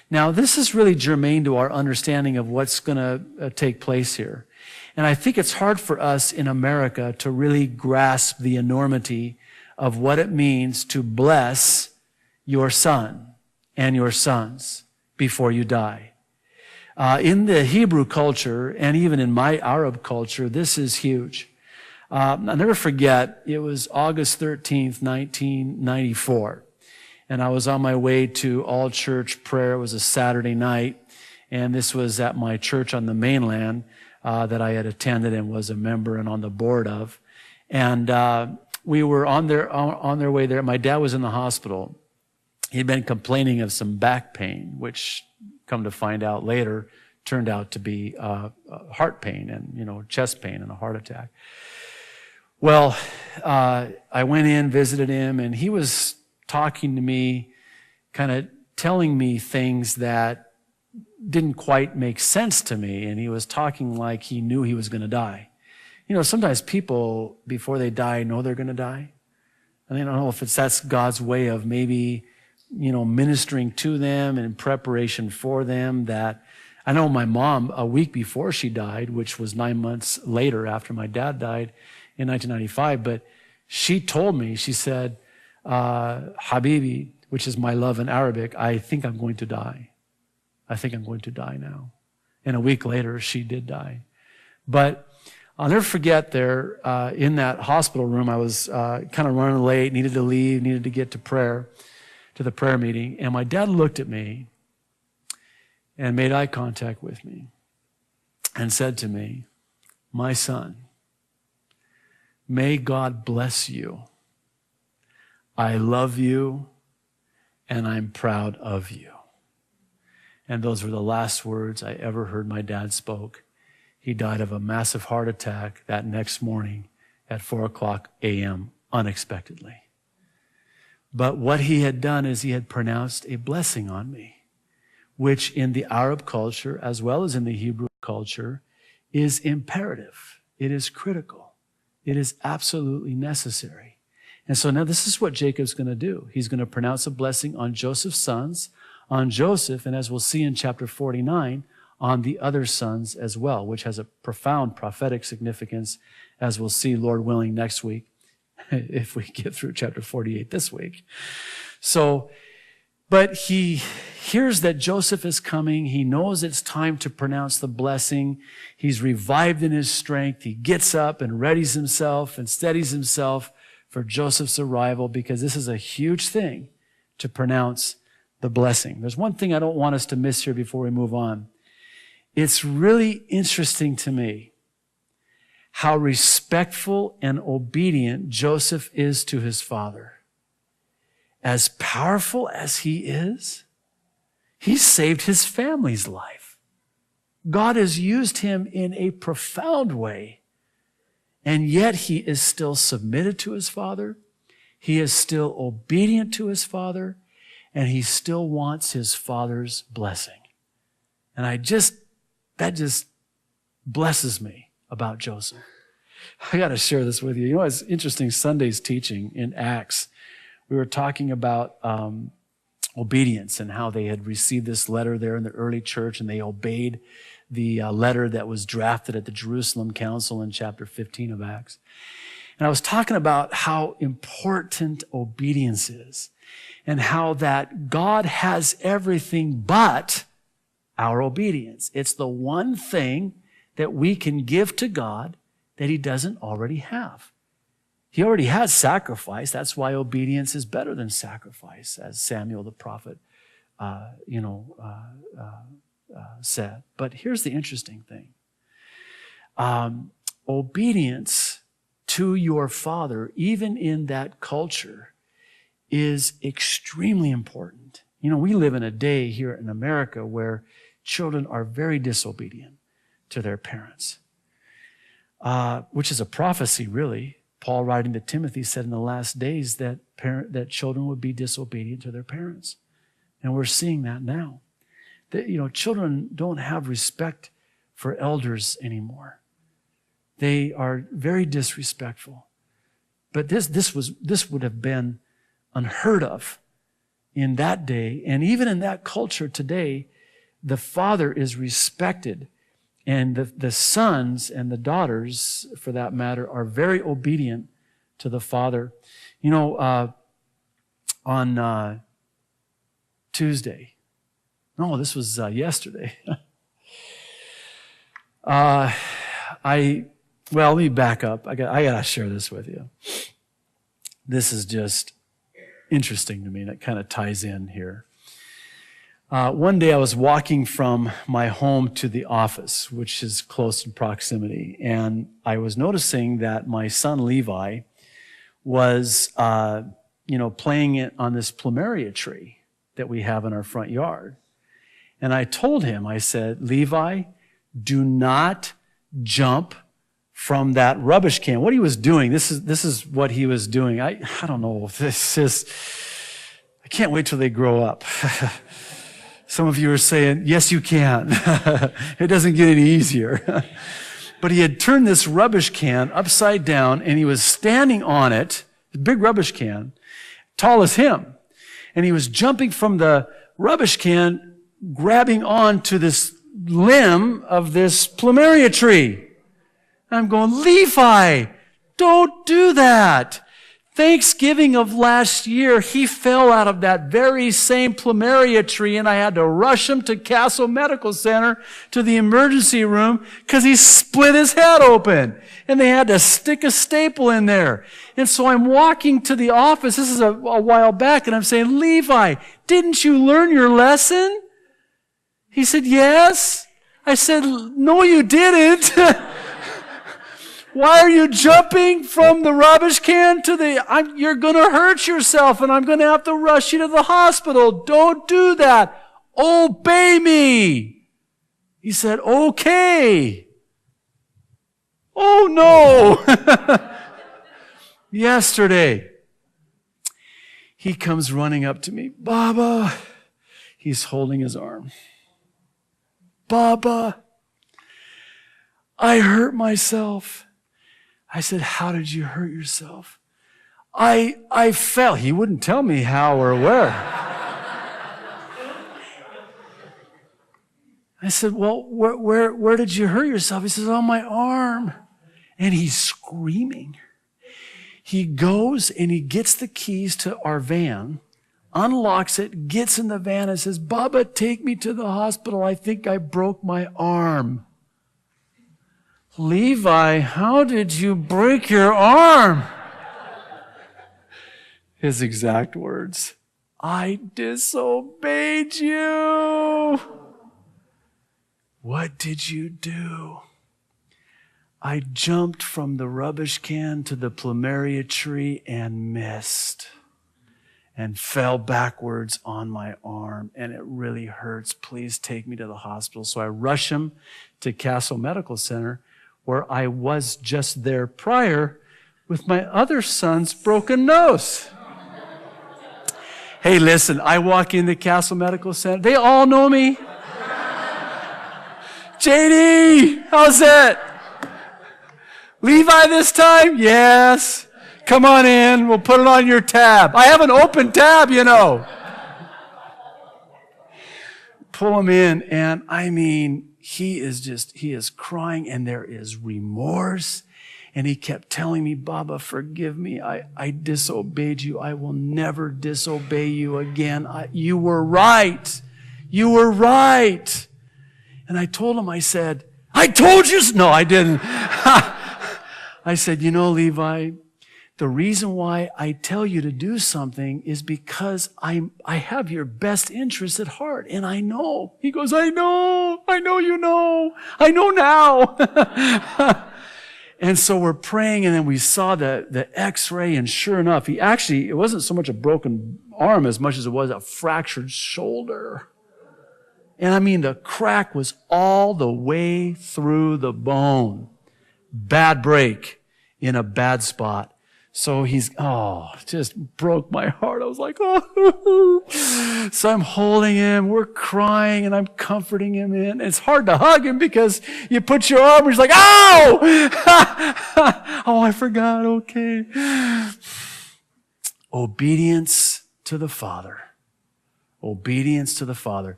Now, this is really germane to our understanding of what's going to take place here. And I think it's hard for us in America to really grasp the enormity of what it means to bless your son and your sons before you die. In the Hebrew culture, and even in my Arab culture, this is huge. I'll never forget, it was August 13th, 1994. And I was on my way to all-church prayer. It was a Saturday night. And this was at my church on the mainland that I had attended and was a member and on the board of. And we were on their way there. My dad was in the hospital. He'd been complaining of some back pain, which, come to find out later, turned out to be heart pain and, chest pain and a heart attack. Well, I went in, visited him, and he was talking to me, kind of telling me things that didn't quite make sense to me, and he was talking like he knew he was going to die. Sometimes people, before they die, know they're going to die. And I don't know if that's God's way of maybe, ministering to them and in preparation for them. That I know my mom, a week before she died, which was 9 months later after my dad died in 1995, but she told me, she said, Habibi, which is my love in Arabic, I think I'm going to die. I think I'm going to die now. And a week later, she did die. But I'll never forget there, in that hospital room, I was kind of running late, needed to leave, needed to get to the prayer meeting. And my dad looked at me and made eye contact with me and said to me, "My son, may God bless you. I love you, and I'm proud of you." And those were the last words I ever heard my dad spoke. He died of a massive heart attack that next morning at 4:00 a.m. unexpectedly. But what he had done is he had pronounced a blessing on me, which in the Arab culture, as well as in the Hebrew culture, is imperative. It is critical. It is absolutely necessary. And so now this is what Jacob's going to do. He's going to pronounce a blessing on Joseph's sons, on Joseph, and as we'll see in chapter 49, on the other sons as well, which has a profound prophetic significance, as we'll see, Lord willing, next week, if we get through chapter 48 this week. But he hears that Joseph is coming. He knows it's time to pronounce the blessing. He's revived in his strength. He gets up and readies himself and steadies himself for Joseph's arrival, because this is a huge thing to pronounce the blessing. There's one thing I don't want us to miss here before we move on. It's really interesting to me how respectful and obedient Joseph is to his father. As powerful as he is, he saved his family's life. God has used him in a profound way, and yet he is still submitted to his father. He is still obedient to his father, and he still wants his father's blessing. And that just blesses me about Joseph. I got to share this with you. It's interesting, Sunday's teaching in Acts, we were talking about obedience and how they had received this letter there in the early church, and they obeyed the letter that was drafted at the Jerusalem Council in chapter 15 of Acts. And I was talking about how important obedience is, and how that God has everything but our obedience. It's the one thing that we can give to God that he doesn't already have. He already has sacrifice. That's why obedience is better than sacrifice, as Samuel the prophet said. But here's the interesting thing. Obedience to your father, even in that culture, is extremely important. We live in a day here in America where children are very disobedient to their parents, which is a prophecy, really. Paul, writing to Timothy, said in the last days that children would be disobedient to their parents. And we're seeing that now. That, children don't have respect for elders anymore. They are very disrespectful. But this would have been unheard of in that day, and even in that culture today, the father is respected. And the sons and the daughters, for that matter, are very obedient to the father. You know, on Tuesday, no, this was yesterday. Well, let me back up. I got to share this with you. This is just interesting to me, and it kind of ties in here. One day I was walking from my home to the office, which is close in proximity, and I was noticing that my son Levi was, playing it on this plumeria tree that we have in our front yard. And I told him, I said, Levi, do not jump from that rubbish can. What he was doing, this is what he was doing. I don't know if this is, I can't wait till they grow up. Some of you are saying, yes, you can. It doesn't get any easier. But he had turned this rubbish can upside down, and he was standing on it, a big rubbish can, tall as him. And he was jumping from the rubbish can, grabbing on to this limb of this plumeria tree. And I'm going, Levi, don't do that. Thanksgiving of last year, he fell out of that very same plumeria tree, and I had to rush him to Castle Medical Center to the emergency room because he split his head open, and they had to stick a staple in there. And so I'm walking to the office. This is a while back, and I'm saying, Levi, didn't you learn your lesson? He said, yes. I said, no, you didn't. Why are you jumping from the rubbish can to you're going to hurt yourself, and I'm going to have to rush you to the hospital. Don't do that. Obey me. He said, okay. Oh, no. Yesterday, he comes running up to me. Baba. He's holding his arm. Baba, I hurt myself. I said, how did you hurt yourself? I fell. He wouldn't tell me how or where. I said, well, where did you hurt yourself? He says, on my arm. And he's screaming. He goes and he gets the keys to our van, unlocks it, gets in the van and says, Baba, take me to the hospital. I think I broke my arm. Levi, how did you break your arm? His exact words, I disobeyed you. What did you do? I jumped from the rubbish can to the plumeria tree and missed and fell backwards on my arm, and it really hurts. Please take me to the hospital. So I rush him to Castle Medical Center, where I was just there prior with my other son's broken nose. Hey, listen, I walk in the Castle Medical Center. They all know me. JD, how's it? Levi this time? Yes. Come on in. We'll put it on your tab. I have an open tab, you know. Pull him in, and I mean, he is crying, and there is remorse. And he kept telling me, Baba, forgive me. I disobeyed you. I will never disobey you again. You were right. You were right. And I told him, I said, I told you. No, I didn't. I said, you know, Levi, the reason why I tell you to do something is because I have your best interest at heart, and I know. He goes, I know you know. I know now. And so we're praying, and then we saw the x-ray, and sure enough, it wasn't so much a broken arm as much as it was a fractured shoulder. And I mean, the crack was all the way through the bone. Bad break in a bad spot. So just broke my heart. I was like, oh. So I'm holding him. We're crying, and I'm comforting him in. It's hard to hug him because you put your arm, and he's like, ow! Oh, I forgot. Okay. Obedience to the Father. Obedience to the Father.